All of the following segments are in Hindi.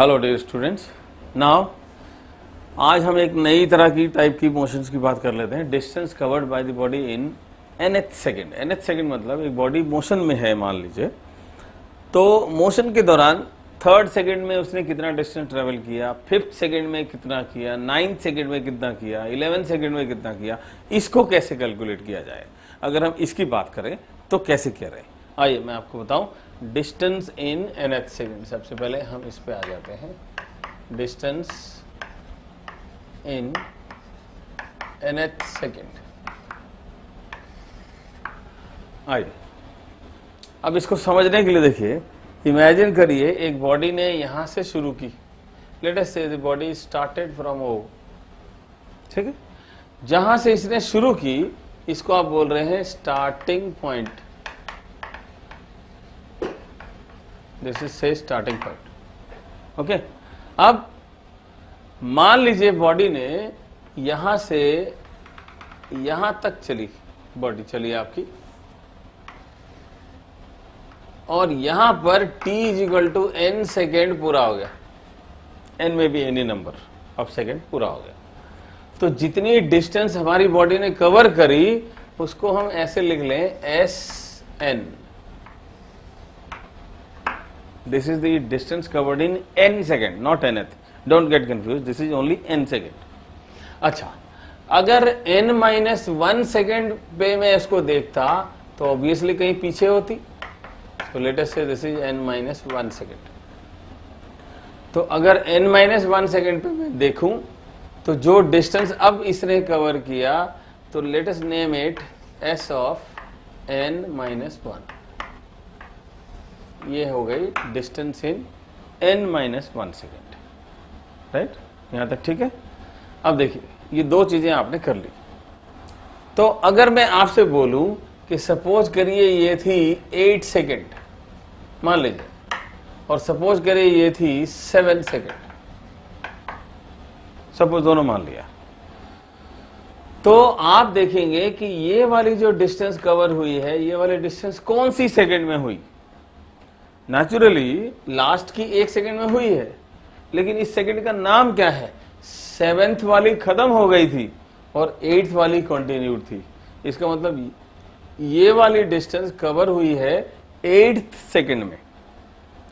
Hello dear students. नाउ आज हम एक नई तरह की टाइप की मोशंस की बात कर लेते हैं। Distance covered by the body in nth second. nth second मतलब एक बॉडी मोशन में है मान लीजिए, तो मोशन के दौरान थर्ड सेकेंड में उसने कितना डिस्टेंस ट्रेवल किया, फिफ्थ सेकेंड में कितना किया, 9th सेकेंड में कितना किया, 11th सेकेंड में कितना किया, इसको कैसे कैलकुलेट किया जाए। अगर हम इसकी बात करें तो कैसे करें, आइए मैं आपको बताऊं। डिस्टेंस इन nth सेकेंड, सबसे पहले हम इस पे आ जाते हैं। डिस्टेंस इन nth सेकेंड, आइए अब इसको समझने के लिए देखिए, इमेजिन करिए एक बॉडी ने यहां से शुरू की। Let us say the body started from O, ठीक है। जहां से इसने शुरू की इसको आप बोल रहे हैं स्टार्टिंग पॉइंट। दिस इज से स्टार्टिंग पॉइंट, ओके। अब मान लीजिए बॉडी ने यहां से यहां तक चली, बॉडी चली आपकी, और यहां पर t = n सेकेंड पूरा हो गया। n में भी एनी नंबर ऑफ सेकेंड पूरा हो गया। तो जितनी डिस्टेंस हमारी बॉडी ने कवर करी उसको हम ऐसे लिख लें Sn। This is the distance covered in n second, not nth। Don't get confuse, this is only n second. अच्छा, अगर n-1 सेकेंड पे मैं इसको देखता तो ऑब्वियसली कहीं पीछे होती। तो लेट अस से दिस इज n-1 सेकेंड। तो अगर n-1 सेकेंड पे मैं देखूं तो जो डिस्टेंस अब इसने कवर किया, तो let us name it s of n-1। ये हो गई distance in n-1 second, right. यहां तक ठीक है। अब देखिए ये दो चीजें आपने कर ली। तो अगर मैं आपसे बोलूं कि सपोज करिए ये थी 8 सेकेंड मान लीजिए, और सपोज करिए ये थी 7 सेकेंड, सपोज दोनों मान लिया, तो आप देखेंगे कि ये वाली जो डिस्टेंस कवर हुई है, ये वाली डिस्टेंस कौन सी सेकेंड में हुई। नेचुरली लास्ट की 1 सेकेंड में हुई है, लेकिन इस सेकेंड का नाम क्या है। 7th वाली खत्म हो गई थी और 8th वाली कंटिन्यूड थी। इसका मतलब ये वाली डिस्टेंस कवर हुई है 8th सेकेंड में,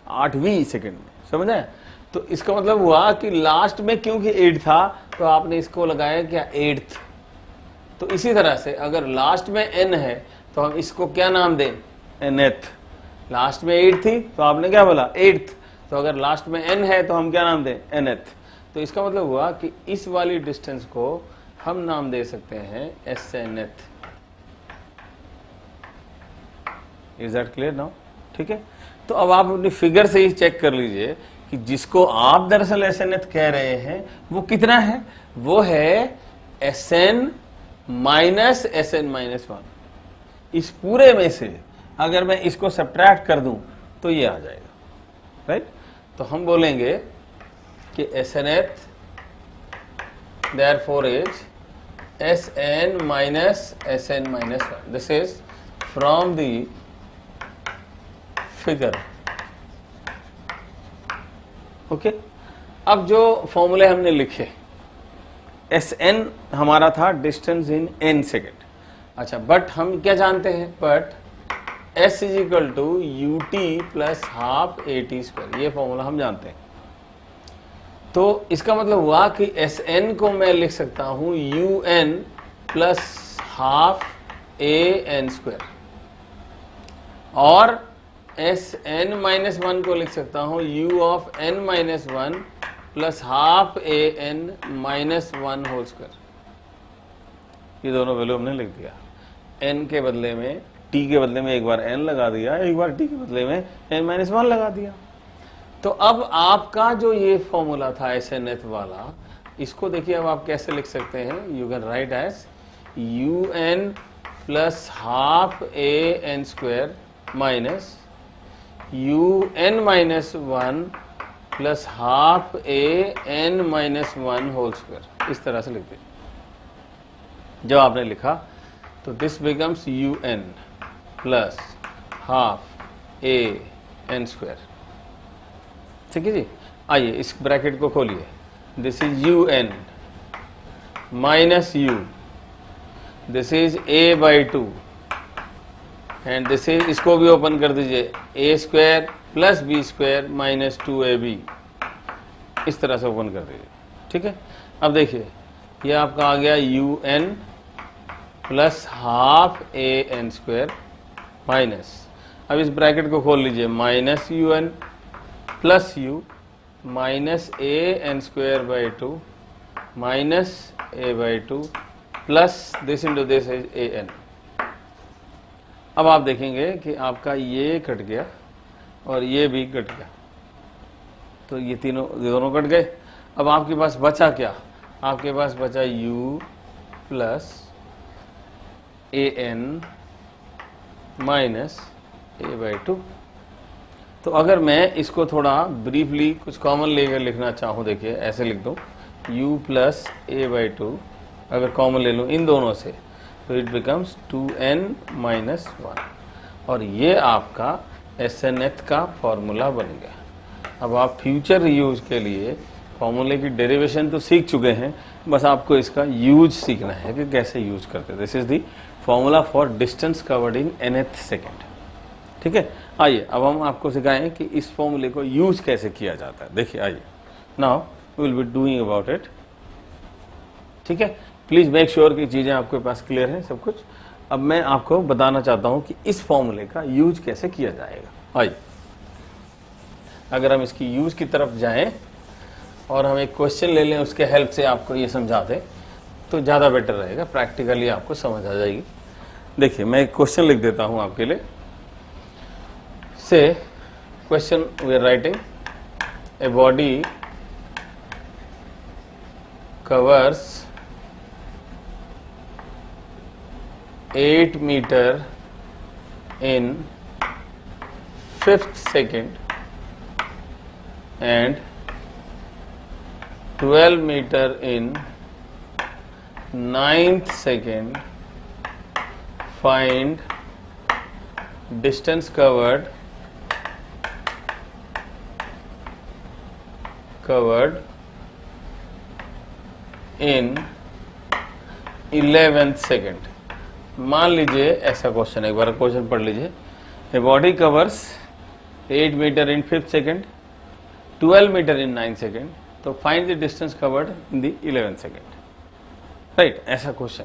8वीं सेकेंड में, समझ आए। तो इसका मतलब हुआ कि लास्ट में क्योंकि 8 था तो आपने इसको लगाया क्या 8th। तो इसी तरह से अगर लास्ट में n है तो हम इसको क्या नाम दें, nth। लास्ट में 8 थी तो आपने क्या बोला 8th। तो अगर लास्ट में n है तो हम क्या नाम दें, nth। तो इसका मतलब हुआ कि इस वाली डिस्टेंस को हम नाम दे सकते हैं Snth। Is that clear now, ठीक है। तो अब आप अपनी फिगर से ही चेक कर लीजिए कि जिसको आप दरअसल Snth कह रहे हैं वो कितना है। वो है Sn माइनस Sn-1। इस पूरे में से अगर मैं इसको सब्ट्रैक्ट कर दूं तो ये आ जाएगा, राइट। तो हम बोलेंगे कि Snth therefore is Sn minus Sn-1। This is from the figure, okay. अब जो फॉर्मूले हमने लिखे, Sn हमारा था डिस्टेंस इन n सेकेंड। अच्छा, बट हम क्या जानते हैं, बट S = ut + ½ at², ये फॉर्मूला हम जानते हैं। तो इसका मतलब हुआ कि Sn को मैं लिख सकता हूं un + ½ an², और Sn-1 को लिख सकता हूं u ऑफ n-1 + ½ an-1² ये दोनों वैल्यू हमने लिख दिया। n के बदले में, t के बदले में एक बार n लगा दिया, एक बार t के बदले में n-1 लगा दिया। तो अब आपका जो ये फॉर्मूला था Snth वाला, इसको देखिए अब आप कैसे लिख सकते हैं। You can write as un + ½ an² minus un-1 + ½ an-1² इस तरह से लिख दीजिए। जब आपने लिखा तो दिस बिकम्स un + ½ an²। ठीक है जी। आइए इस ब्रैकेट को खोलिए, this is U N minus U, this is a by two and this is, इसको भी ओपन कर दीजिए, a square plus B square minus 2ab, इस तरह से ओपन कर दीजिए। ठीक है, अब देखिए ये आपका आ गया U N plus half A N square minus, अब इस ब्रैकेट को खोल लीजिए, minus U N plus U minus A N square by two minus A by two plus this into this is A N. अब आप देखेंगे कि आपका ये कट गया और ये भी कट गया, तो ये दोनों कट गए। अब आपके पास बचा क्या, आपके पास बचा u plus A N minus A by two. तो अगर मैं इसको थोड़ा ब्रीफली कुछ कॉमन लेकर लिखना चाहूँ, देखिए ऐसे लिख दूँ, u plus a by to, अगर कॉमन ले लूँ इन दोनों से तो इट बिकम्स 2n माइनस 1, और ये आपका SNth का फॉर्मूला बन गया। अब आप फ्यूचर यूज के लिए फॉर्मूले की डेरिवेशन तो सीख चुके हैं, बस आपको इसका यूज सीखना है कि कैसे यूज करते हैं। This is the formula for distance covered in nth second. ठीक है, आइए अब हम आपको सिखाएं कि इस फॉर्मूले को यूज कैसे किया जाता है। देखिए आइए, now we will be doing about it. ठीक है, प्लीज मेक श्योर कि चीजें आपके पास क्लियर है सब कुछ। अब मैं आपको बताना चाहता हूं कि इस फॉर्मूले का यूज कैसे किया जाएगा। आइए, अगर हम इसकी यूज की तरफ जाएं और हम एक क्वेश्चन ले लें, उसके हेल्प से आपको ये समझा दें तो ज्यादा बेटर रहेगा, प्रैक्टिकली आपको समझ आ जाएगी। देखिए मैं एक क्वेश्चन लिख देता हूं आपके लिए। से question we are writing, a body covers 8 meter in 5th second and 12 meter in 9th second. Find distance covered in 11th second. मान लीजिए ऐसा क्वेश्चन, एक बार क्वेश्चन पढ़ लीजिए। A body covers 8 metre in 5th second, 12 metre in 9th second, तो find the distance covered in the 11th second. Right, ऐसा क्वेश्चन।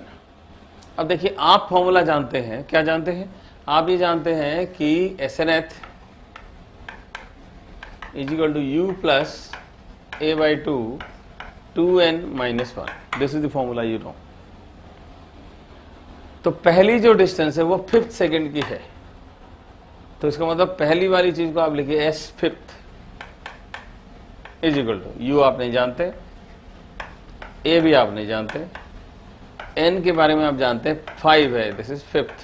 अब देखिए आप फॉर्मूला जानते हैं, क्या जानते हैं आप? ये जानते हैं कि SNth is equal to u plus a by two 2n minus 1, this is the formula you know. तो पहली जो डिस्टेंस है वो 5th सेकेंड की है, तो इसका मतलब पहली वाली चीज को आप लिखिए s fifth is equal to u आप नहीं जानते, a भी आप नहीं जानते, n के बारे में आप जानते हैं 5 है, दिस इज 5th,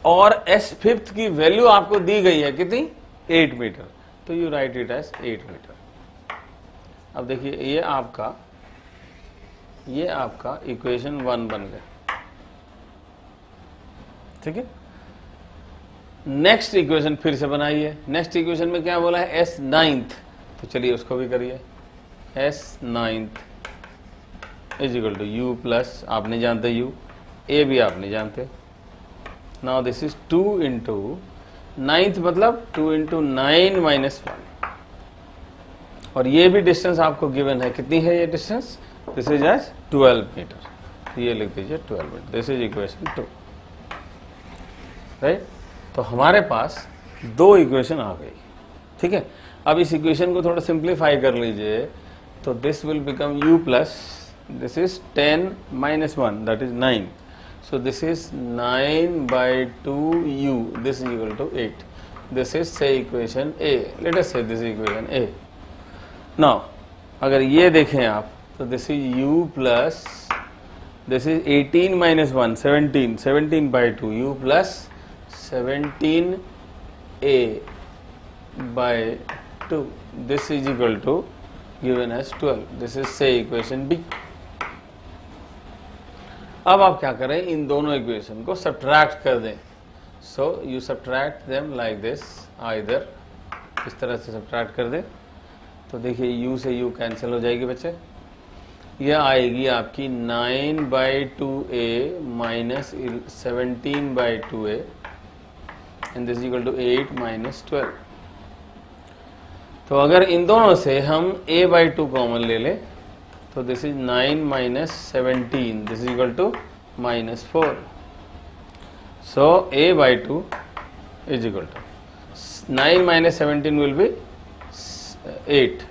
और s फिफ्थ की वैल्यू आपको दी गई है कितनी, 8 मीटर, तो you write it as 8 metre. अब देखिए ये आपका इक्वेशन 1 बन गया। ठीक है, नेक्स्ट इक्वेशन फिर से बनाइए। नेक्स्ट इक्वेशन में क्या बोला है, S9th, तो चलिए उसको भी करिए। S9th is equal to u plus, आप नहीं जानते u, a भी आप नहीं जानते। Now this is 2 into 9th मतलब 2 इंटू 9 माइनस 1, और ये भी डिस्टेंस आपको गिवन है, कितनी है ये distance, this is as 12 metre, तो ये लिख दीजिए 12 metre, this is equation 2। Right, तो हमारे पास 2 इक्वेशन आ गई। ठीक है, अब इस इक्वेशन को थोड़ा सिंप्लीफाई कर लीजिए, तो this will become u plus, this is 10 minus 1 that is 9, so this is 9 by 2u, this is equal to 8, this is say equation A, let us say this is equation A। now अगर ये देखें आप, तो this is u plus, this is 18 minus 1 17, 17 by 2 u plus 17a by 2, this is equal to given as 12, this is say equation B। अब आप क्या करें, इन दोनों इक्वेशन को सब्ट्रैक्ट कर दें। So you subtract them like this, either इस तरह से सब्ट्रैक्ट कर दे तो देखिए u से u कैंसिल हो जाएगी बच्चे। यह आएगी आपकी 9/2a minus 17/2a and this equal to 8 minus 12। तो अगर इन दोनों से हम a/2 कॉमन ले लें तो this is 9 minus 17, this is equal to minus 4। So a/2 is equal to 9 minus 17 will be 8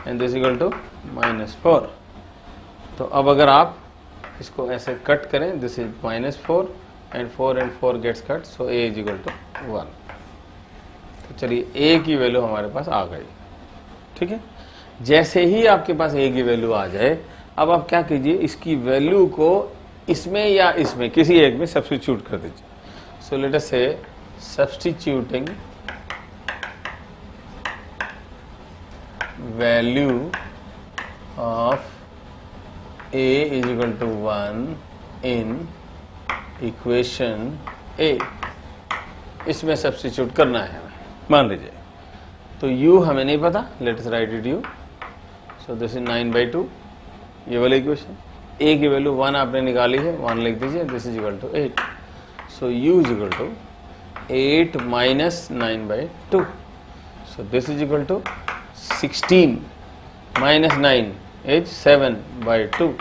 and this equal to minus 4। तो अब अगर आप इसको ऐसे कट करें, this is minus 4 and 4 gets cut, so a is equal to 1। तो चलिए a की वैल्यू हमारे पास आ गई। ठीक है, जैसे ही आपके पास a की वैल्यू आ जाए, अब आप क्या कीजिए, इसकी वैल्यू को इसमें या इसमें किसी एक में सब्स्टिट्यूट कर दीजिए। सो लेट अस से substituting value of a is equal to 1 in equation a, इसमें सब्स्टिट्यूट करना है हमें। मान लीजिए तो u हमें नहीं पता, let us right it u। So this is 9/2, ये वाली इक्वेशन। a की वैल्यू 1 आपने निकाली है, 1 लिख दीजिए, this is equal to 8। So u is equal to 8 minus 9/2। So this is equal to 16 minus 9 is 7/2।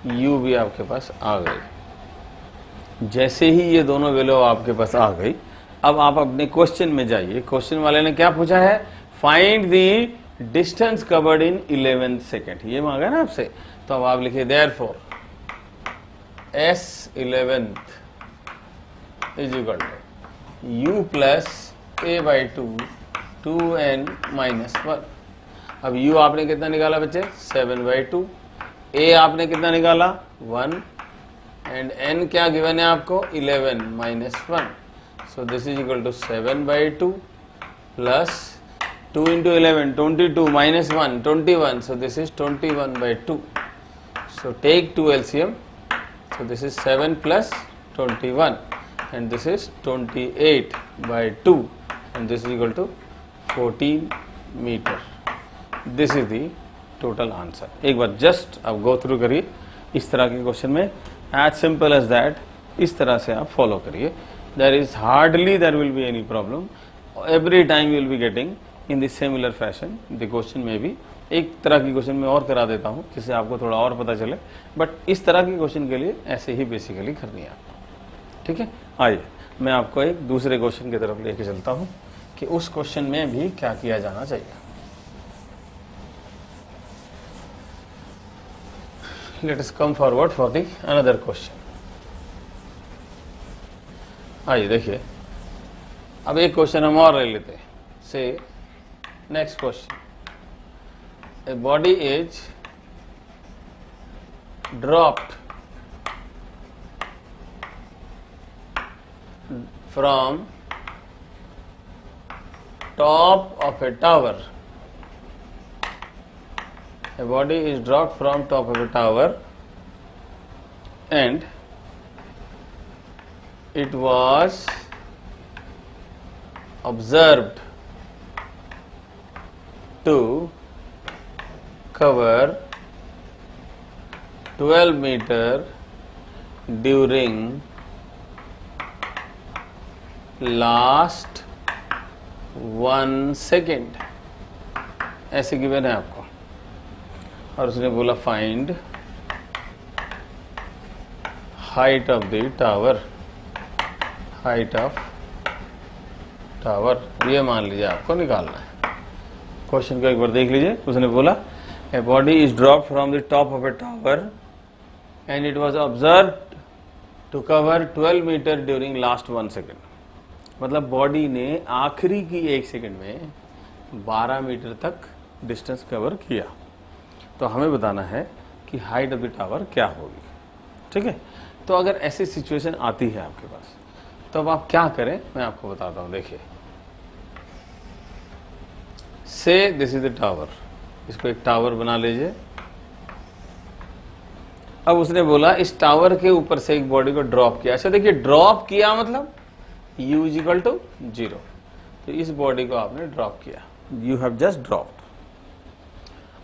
u भी आपके पास आ गई। जैसे ही ये दोनों वैल्यू आपके पास आ गई, अब आप अपने क्वेश्चन में जाइए। क्वेश्चन वाले ने क्या पूछा है, find the distance covered in 11 second, ये मांगा ना आपसे। तो अब आप लिखिए therefore S11 is equal to u plus a/2 2n minus 1। अब u आपने कितना निकाला बच्चे, 7/2। a आपने कितना निकाला, 1 एंड n क्या गिवन है आपको, 11 minus 1। So this is equal to 7/2 plus 2 into 11 22 minus 1 21, so this is 21/2। so take 2 LCM, so this is 7 plus 21 and this is 28/2 and this is equal to 14 meter। this is the total answer। एक बार जस्ट आप गो थ्रू करिए इस तरह के क्वेश्चन में, as simple as that, इस तरह से आप फॉलो करिए। there is hardly there will be any problem, every time you will be getting in the similar fashion the question में भी। एक तरह की क्वेश्चन में और करा देता हूँ जिससे आपको थोड़ा और पता चले, बट इस तरह की क्वेश्चन के लिए ऐसे ही बेसिकली करनी है आपको। ठीक है, आइए मैं आपको एक दूसरे क्वेश्चन की तरफ लेके चलता हूँ कि उस क्वेश्चन में भी क्या किया जाना चाहिए। Let us come forward for the another question. आइए देखिए, अब एक क्वेश्चन हम और ले लेते हैं। से next question, a body is dropped from top of a tower, a body is dropped from top of a tower and it was observed to cover 12 meter during last 1 second, ऐसे गिवन है आपको। और उसने बोला find height of the tower, height of tower, ये मान लीजिए आपको निकालना है। क्वेश्चन को एक बार देख लीजिए। उसने बोला a body is drop from the top of a tower and it was observed to cover 12 metre during last 1 second. मतलब बॉडी ने आखिरी की 1 सेकेंड में 12 मीटर तक डिस्टेंस कवर किया। तो हमें बताना है कि हाइट ऑफ द टावर क्या होगी। ठीक है, तो अगर ऐसी सिचुएशन आती है आपके पास तो अब आप क्या करें, मैं आपको बताता हूं। देखिए, से दिस इज द टावर, इसको एक टावर बना लीजिए। अब उसने बोला इस टावर के ऊपर से एक बॉडी को ड्रॉप किया। अच्छा देखिए, ड्रॉप किया मतलब u इज इक्वल टू 0। तो इस बॉडी को आपने ड्रॉप किया, यू हैव जस्ट ड्रॉप्ड।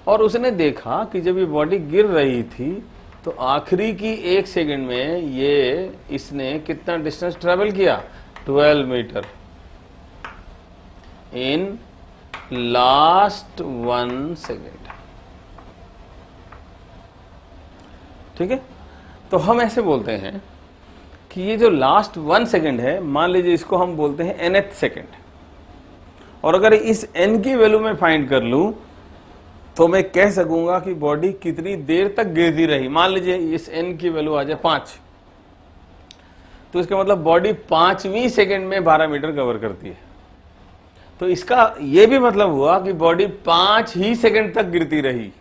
और उसने देखा कि जब ये बॉडी गिर रही थी तो आखिरी की 1 सेकंड में ये इसने कितना डिस्टेंस ट्रेवल किया, 12 मीटर इन लास्ट 1 सेकेंड। ठीक है, तो हम ऐसे बोलते हैं कि ये जो लास्ट 1 सेकेंड है, मान लीजिए इसको हम बोलते हैं nth सेकेंड, और अगर इस n की वैल्यू में फाइंड कर लूं तो मैं कह सकूंगा कि बॉडी कितनी देर तक गिरती रही। मान लीजिए इस n की वैल्यू आ जाए 5, तो इसका मतलब बॉडी 5वीं सेकेंड में 12 मीटर कवर करती है। तो इसका यह भी मतलब हुआ कि बॉडी 5 ही सेकेंड तक गिरती रही,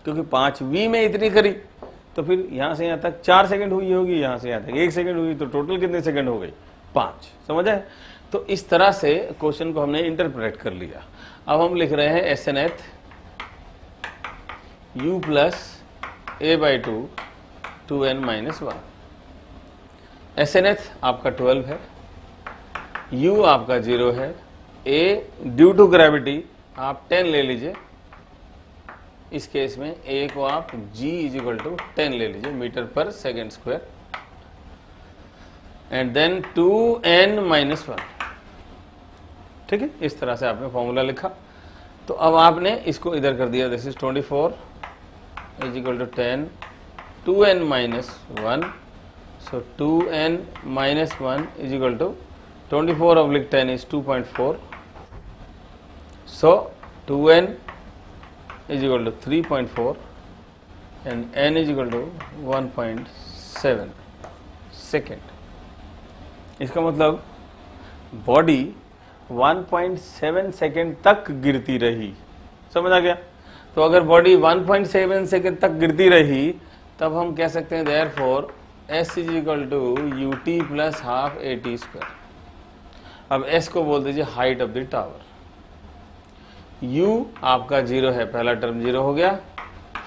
क्योंकि 5वीं में इतनी करी, तो फिर यहां से यहां तक 4 सेकंड हुई होगी, यहां से यहां तक 1 सेकंड हुई, तो टोटल कितने सेकंड हो गई, 5। समझ आए? तो इस तरह से क्वेश्चन को हमने इंटरप्रेट कर लिया। अब हम लिख रहे हैं SNth u plus a/2 2n - 1। SNth आपका 12 है, u आपका 0 है, a ड्यू टू ग्रेविटी आप 10 ले लीजिए। इस केस में a को आप g = 10 ले लीजिए मीटर पर second square, and then 2n - 1। ठीक है, इस तरह से आपने फॉर्मूला लिखा। तो अब आपने इसको इधर कर दिया, this is 24 = 10 2n - 1, so 2n - 1 = 24/10 is 2.4, so 2n = 3.4 and n = 1.7 second. इसका मतलब बॉडी 1.7 सेकेंड तक गिरती रही। समझ आ गया? तो अगर बॉडी 1.7 सेकेंड तक गिरती रही तब हम कह सकते हैं therefore s = ut + ½ at²। अब s को बोल दीजिए height of the tower. u आपका 0 है, पहला टर्म 0 हो गया,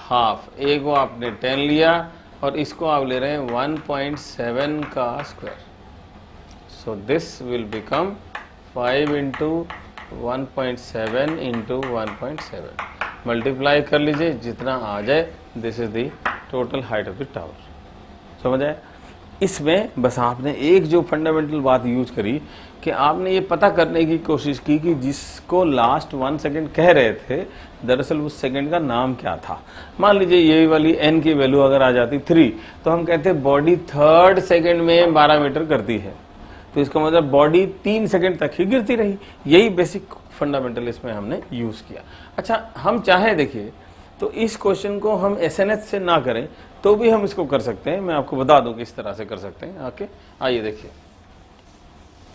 हाफ a को आपने 10 लिया और इसको आप ले रहे हैं 1.7 का square, so this will become 5 × 1.7 × 1.7। Multiply कर लीजिए, जितना आ जाए, this is the total height of the tower. समझ आए? इसमें बस आपने एक जो फंडामेंटल बात यूज करी कि आपने ये पता करने की कोशिश की कि जिसको लास्ट 1 सेकेंड कह रहे थे दरअसल उस सेकेंड का नाम क्या था। मान लीजिए ये वाली n की वैल्यू अगर आ जाती 3, तो हम कहते हैं बॉडी 3rd सेकेंड में 12 मीटर करती है, तो इसका मतलब बॉडी 3 सेकेंड तक ही गिरती रही। यही बेसिक फंडामेंटल इसमें हमने यूज किया। अच्छा, हम चाहें देखिए तो इस क्वेश्चन को हम SNH से ना करें तो भी हम इसको कर सकते हैं। मैं आपको बता दूं किस तरह से कर सकते हैं। ओके, आइए देखिए,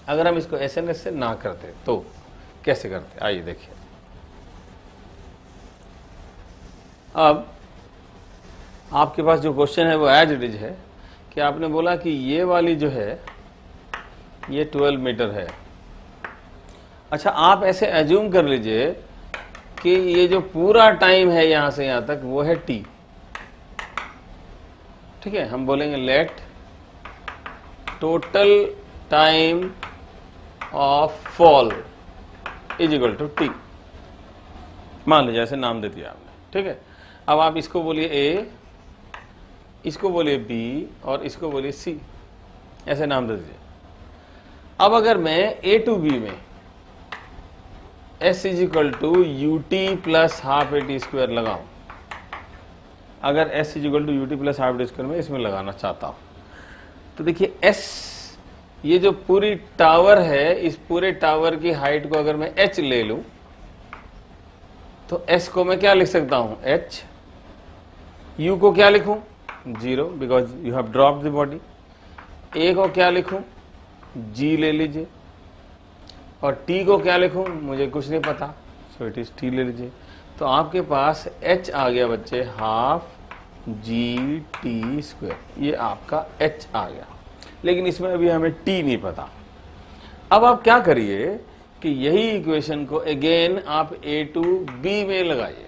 अगर हम इसको SNH से ना करते तो कैसे करते, आइए देखिए। अब आपके पास जो क्वेश्चन है वो एज इट इज है कि आपने बोला कि ये वाली जो है ये 12 मीटर है। अच्छा, आप ऐसे एज्यूम कर लीजिए कि ये जो पूरा टाइम है यहां से यहां तक वो है t। ठीक है, हम बोलेंगे let total time of fall = t। मान लीजिए ऐसे नाम दे दिया आपने। ठीक है, अब आप इसको बोलिए a, इसको बोलिए b और इसको बोलिए c, ऐसे नाम दे दीजिए। अब अगर मैं a to b में s = ut + ½ at² लगाऊं, अगर s = ut + ½ at² में इसमें लगाना चाहता हूं, तो देखिए s, ये जो पूरी टावर है, इस पूरे टावर की हाइट को अगर मैं h ले लूं तो s को मैं क्या लिख सकता हूं, h। u को क्या लिखूं, 0 because you have dropped the body. a को क्या लिखूं, g ले लीजिए, और t को क्या लिखूं, मुझे कुछ नहीं पता, सो इट इज t ले लीजिए। तो आपके पास h आ गया बच्चे, ½ gt², ये आपका h आ गया। लेकिन इसमें अभी हमें t नहीं पता। अब आप क्या करिए कि यही इक्वेशन को अगेन आप a to b में लगाइए।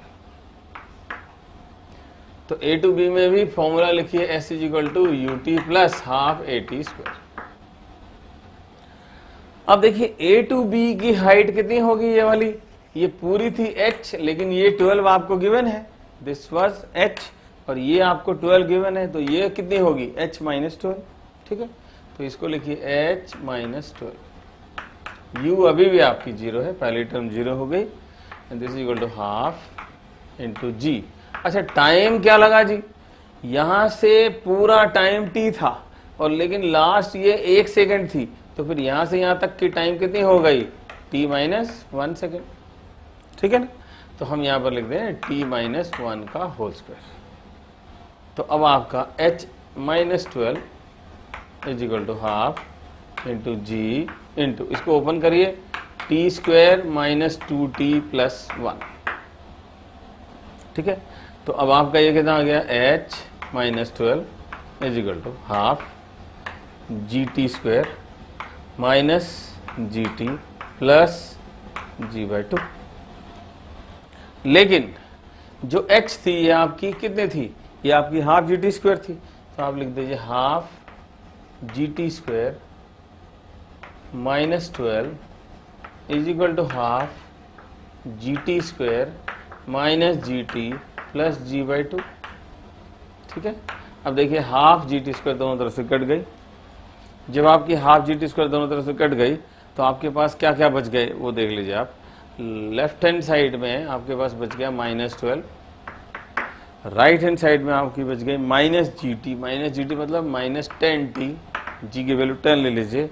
तो a to b में भी फॉर्मूला लिखिए s = ut + ½ at²। अब देखिए a टू b की हाइट कितनी होगी, ये वाली, ये पूरी थी h, लेकिन ये 12 आपको गिवन है, दिस वाज h, और ये आपको 12 गिवन है, तो ये कितनी होगी h माइनस 12, ठीक है। तो इसको लिखिए h माइनस 12, u अभी भी आपकी 0 है, पहली टर्म 0 हो गई, and this is equal to half into G. अच्छा टाइम क्या लगा जी, यहां से पूरा टाइम t था और लेकिन लास्ट ये 1 सेकेंड थी, तो फिर यहां से यहां तक की टाइम कितनी हो गई, t माइनस 1 सेकेंड, ठीक है ना। तो हम यहां पर लिख दें t माइनस 1 का होल स्क्वायर। तो अब आपका h minus 12 is equal to half into g into, इसको ओपन करिए, t square minus 2t plus 1, ठीक है। तो अब आपका ये कितना आ गया, h minus 12 is equal to half g t square minus g t plus g by 2। लेकिन जो h थी ये आपकी कितनी थी, ये आपकी हाफ जी टी स्क्वायर थी, तो आप लिख दीजिए half g t square minus 12 is equal to half g t square minus g t plus g by 2, ठीक है। अब देखिए हाफ जी टी स्क्वायर दोनों तरफ से कट गई, जब आपकी हाफ जी टी स्क्वायर दोनों तरफ से कट गई तो आपके पास क्या क्या बच गए वो देख लीजिए आप। लेफ्ट हैंड साइड में आपके पास बच गया माइनस 12, राइट हैंड साइड में आपकी बच गई माइनस जी टी मतलब माइनस 10t, जी की वैल्यू 10 ले लीजिए,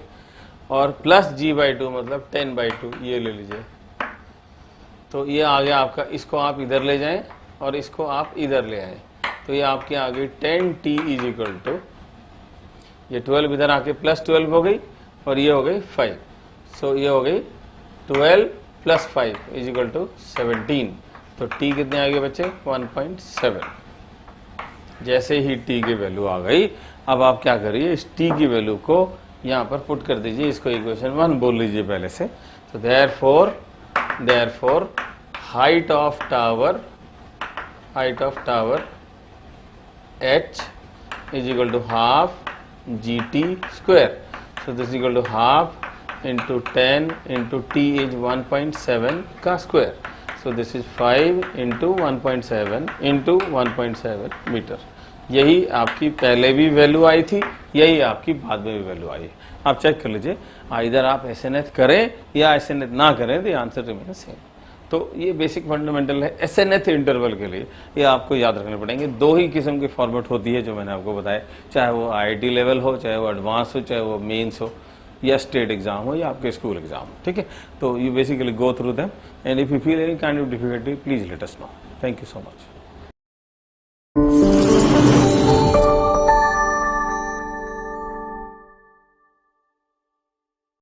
और प्लस जी बाई 2 मतलब 10 बाई 2 ये ले लीजिए। तो ये आ गया आपका, इसको आप इधर ले जाएं और इसको आप इधर ले आए, तो ये आपके आ गई 10t इज इक्वल टू, ये 12 इधर आके प्लस 12 हो गई और ये हो गई 5, सो ये हो गई 12 प्लस 5 इज इक्वल टू 17। तो t कितने आ गए बच्चे, 1.7। जैसे ही t की वैल्यू आ गई, अब आप क्या करिए, इस t की वैल्यू को यहाँ पर पुट कर दीजिए, इसको इक्वेशन 1 बोल लीजिए पहले से। तो therefore height of tower h is equal to half gt square, so this is equal to half into 10 into t is 1.7 का square, so this is 5 into 1.7 into 1.7 metre. यही आपकी पहले भी वैल्यू आई थी, यही आपकी बाद में भी वैल्यू आई। आप चेक कर लीजिए, इधर आप एसएनएथ करें या एसएनएथ ना करें, द आंसर रिमेन सेम। तो ये बेसिक फंडामेंटल है एसएनएथ इंटरवल के लिए, ये आपको याद रखने पड़ेंगे। 2 ही किस्म की फॉर्मेट होती है जो मैंने आपको बताया, चाहे वो आईआईटी लेवल हो, चाहे वो एडवांस हो, चाहे वो मेंस हो, या स्टेट एग्जाम हो, या आपके स्कूल एग्जाम हो, ठीक है। तो you basically go through them, and if you feel any kind of difficulty please let us know. Thank you so much.